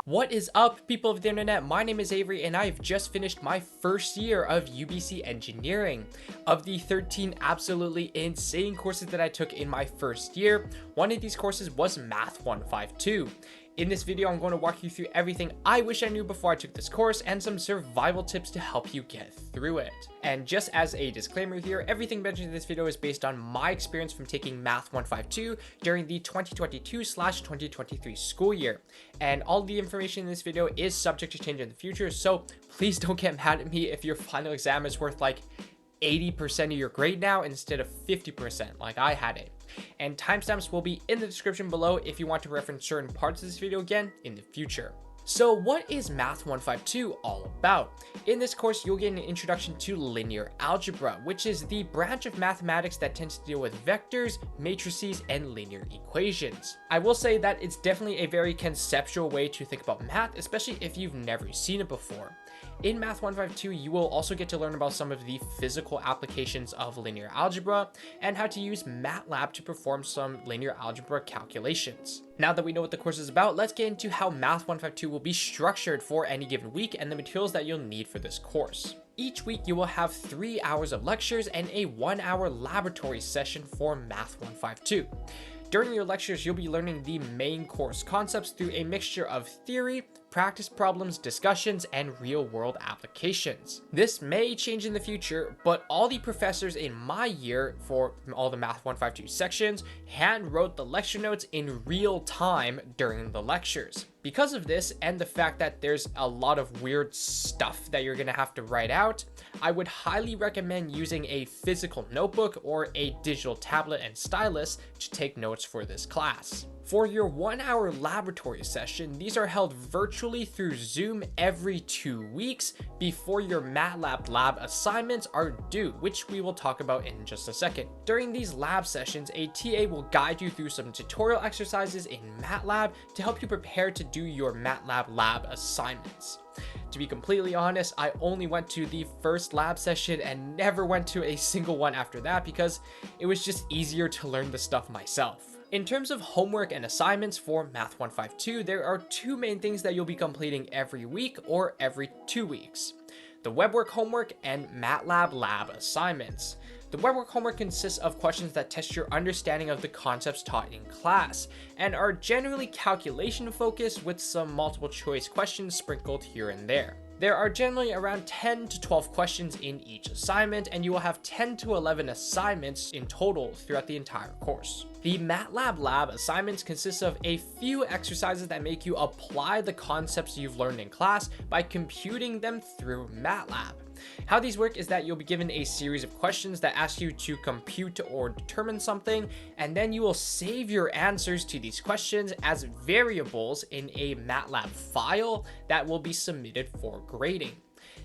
What is up, people of the internet? My name is Avery and I've just finished my first year of UBC Engineering. Of the 13 absolutely insane courses that I took in my first year, one of these courses was Math 152. In this video, I'm going to walk you through everything I wish I knew before I took this course and some survival tips to help you get through it. And just as a disclaimer here, everything mentioned in this video is based on my experience from taking Math 152 during the 2022/2023 school year. And all the information in this video is subject to change in the future, so please don't get mad at me if your final exam is worth like 80% of your grade now instead of 50% like I had it. And timestamps will be in the description below if you want to reference certain parts of this video again in the future. So what is Math 152 all about? In this course, you'll get an introduction to linear algebra, which is the branch of mathematics that tends to deal with vectors, matrices, and linear equations. I will say that it's definitely a very conceptual way to think about math, especially if you've never seen it before. In Math 152, you will also get to learn about some of the physical applications of linear algebra and how to use MATLAB to perform some linear algebra calculations. Now that we know what the course is about, let's get into how Math 152 will be structured for any given week and the materials that you'll need for this course. Each week, you will have 3 hours of lectures and a 1-hour laboratory session for Math 152. During your lectures, you'll be learning the main course concepts through a mixture of theory, practice problems, discussions, and real-world applications. This may change in the future, but all the professors in my year for all the Math 152 sections hand wrote the lecture notes in real time during the lectures. Because of this and the fact that there's a lot of weird stuff that you're going to have to write out, I would highly recommend using a physical notebook or a digital tablet and stylus to take notes for this class. For your 1-hour laboratory session, these are held virtually through Zoom every 2 weeks before your MATLAB lab assignments are due, which we will talk about in just a second. During these lab sessions, a TA will guide you through some tutorial exercises in MATLAB to help you prepare to do your MATLAB lab assignments. To be completely honest, I only went to the first lab session and never went to a single one after that because it was just easier to learn the stuff myself. In terms of homework and assignments for Math 152, there are 2 main things that you'll be completing every week or every 2 weeks: the webwork homework and MATLAB lab assignments. The webwork homework consists of questions that test your understanding of the concepts taught in class and are generally calculation focused with some multiple choice questions sprinkled here and there. There are generally around 10 to 12 questions in each assignment, and you will have 10 to 11 assignments in total throughout the entire course. The MATLAB lab assignments consist of a few exercises that make you apply the concepts you've learned in class by computing them through MATLAB. How these work is that you'll be given a series of questions that ask you to compute or determine something, and then you will save your answers to these questions as variables in a MATLAB file that will be submitted for grading.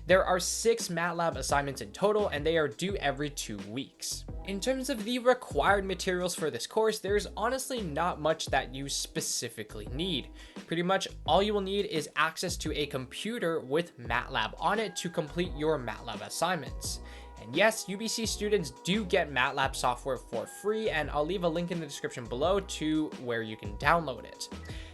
There are 6 MATLAB assignments in total, and they are due every 2 weeks. In terms of the required materials for this course, there's honestly not much that you specifically need. Pretty much all you will need is access to a computer with MATLAB on it to complete your MATLAB assignments. And yes, UBC students do get MATLAB software for free, and I'll leave a link in the description below to where you can download it.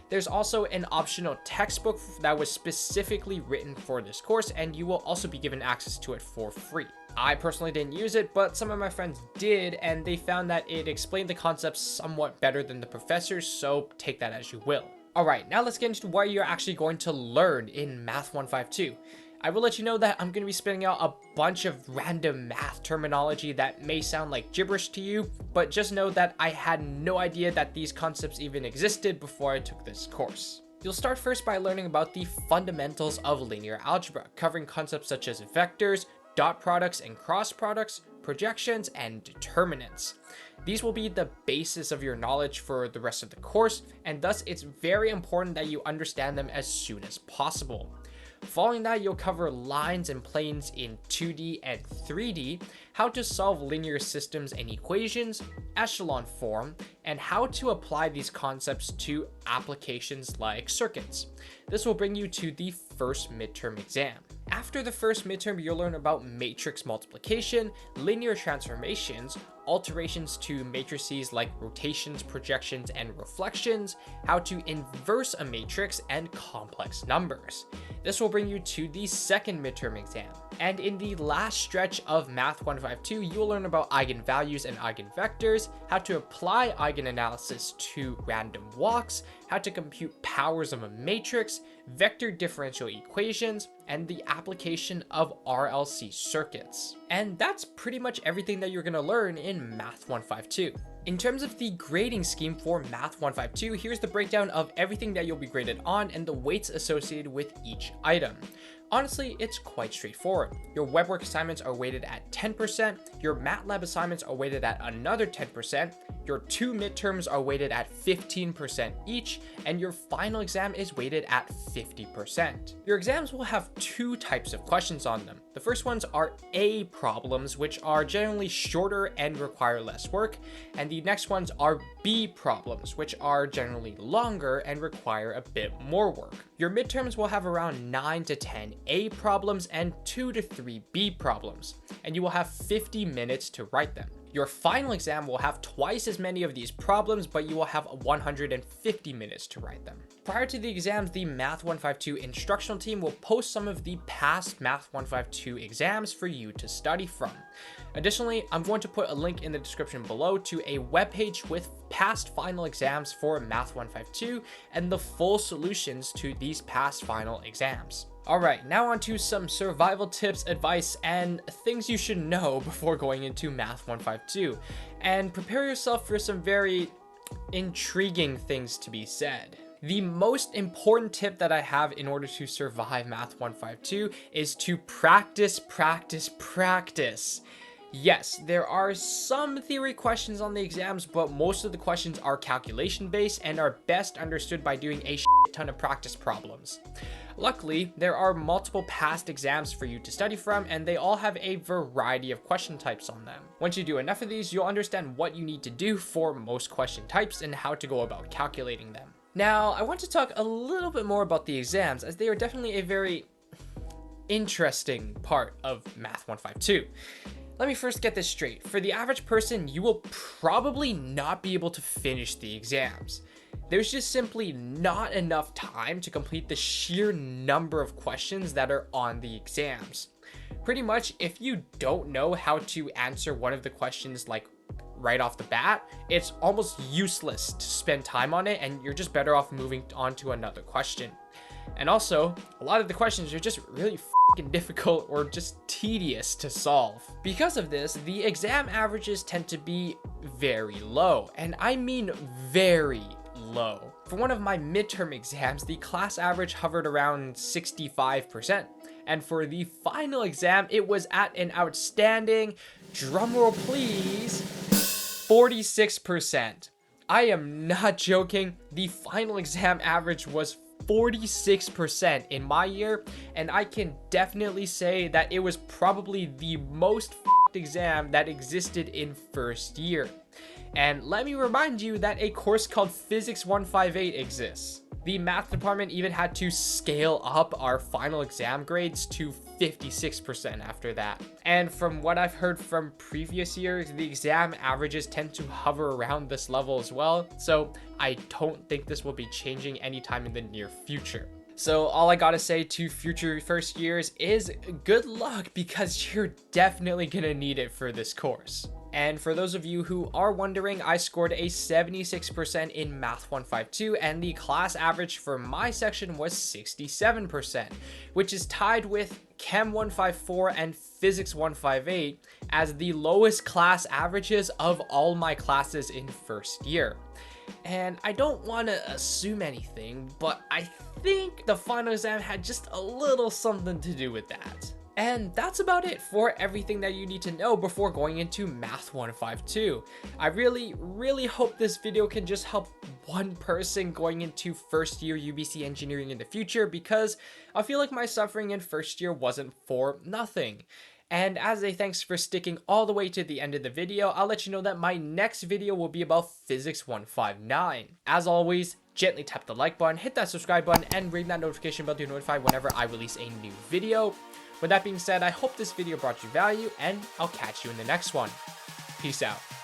There's also an optional textbook that was specifically written for this course, and you will also be given access to it for free. I personally didn't use it, but some of my friends did, and they found that it explained the concepts somewhat better than the professors, so take that as you will. Alright, now let's get into what you're actually going to learn in Math 152. I will let you know that I'm going to be spitting out a bunch of random math terminology that may sound like gibberish to you, but just know that I had no idea that these concepts even existed before I took this course. You'll start first by learning about the fundamentals of linear algebra, covering concepts such as vectors, dot products and cross products, projections, and determinants. These will be the basis of your knowledge for the rest of the course, and thus it's very important that you understand them as soon as possible. Following that, you'll cover lines and planes in 2D and 3D, how to solve linear systems and equations, echelon form, and how to apply these concepts to applications like circuits. This will bring you to the first midterm exam. After the first midterm, you'll learn about matrix multiplication, linear transformations, alterations to matrices like rotations, projections, and reflections, how to inverse a matrix, and complex numbers. This will bring you to the second midterm exam. And in the last stretch of Math 152, you will learn about eigenvalues and eigenvectors, how to apply eigenanalysis to random walks, how to compute powers of a matrix, vector differential equations, and the application of RLC circuits. And that's pretty much everything that you're going to learn in Math 152. In terms of the grading scheme for Math 152, here's the breakdown of everything that you'll be graded on and the weights associated with each item. Honestly, it's quite straightforward. Your web work assignments are weighted at 10%, your MATLAB assignments are weighted at another 10%, your 2 midterms are weighted at 15% each, and your final exam is weighted at 50%. Your exams will have 2 types of questions on them. The first ones are A problems, which are generally shorter and require less work, and the next ones are B problems, which are generally longer and require a bit more work. Your midterms will have around 9 to 10 A problems and 2 to 3 B problems, and you will have 50 minutes to write them. Your final exam will have twice as many of these problems, but you will have 150 minutes to write them. Prior to the exams, the Math 152 instructional team will post some of the past Math 152 exams for you to study from. Additionally, I'm going to put a link in the description below to a webpage with past final exams for Math 152 and the full solutions to these past final exams. Alright, now on to some survival tips, advice, and things you should know before going into Math 152. And prepare yourself for some very intriguing things to be said. The most important tip that I have in order to survive Math 152 is to practice, practice, practice. Yes, there are some theory questions on the exams, but most of the questions are calculation based and are best understood by doing a shit ton of practice problems. Luckily, there are multiple past exams for you to study from, and they all have a variety of question types on them. Once you do enough of these, you'll understand what you need to do for most question types and how to go about calculating them. Now, I want to talk a little bit more about the exams, as they are definitely a very interesting part of Math 152. Let me first get this straight. For the average person, you will probably not be able to finish the exams. There's just simply not enough time to complete the sheer number of questions that are on the exams. Pretty much, if you don't know how to answer one of the questions like right off the bat, it's almost useless to spend time on it, and you're just better off moving on to another question. And also, a lot of the questions are just really fucking difficult or just tedious to solve. Because of this, the exam averages tend to be very low, and I mean very low. For one of my midterm exams, the class average hovered around 65%, and for the final exam, it was at an outstanding, drumroll please, 46%. I am not joking, the final exam average was 46% in my year, and I can definitely say that it was probably the most exam that existed in first year. And let me remind you that a course called Physics 158 exists. The math department even had to scale up our final exam grades to 56% after that. And from what I've heard from previous years, the exam averages tend to hover around this level as well. So I don't think this will be changing anytime in the near future. So all I gotta say to future first years is good luck, because you're definitely gonna need it for this course. And for those of you who are wondering, I scored a 76% in Math 152, and the class average for my section was 67%, which is tied with Chem 154 and Physics 158 as the lowest class averages of all my classes in first year. And I don't want to assume anything, but I think the final exam had just a little something to do with that. And that's about it for everything that you need to know before going into Math 152. I really hope this video can just help one person going into first year UBC engineering in the future, because I feel like my suffering in first year wasn't for nothing. And as a thanks for sticking all the way to the end of the video, I'll let you know that my next video will be about Physics 159. As always, gently tap the like button, hit that subscribe button, and ring that notification bell to be notified whenever I release a new video. With that being said, I hope this video brought you value, and I'll catch you in the next one. Peace out.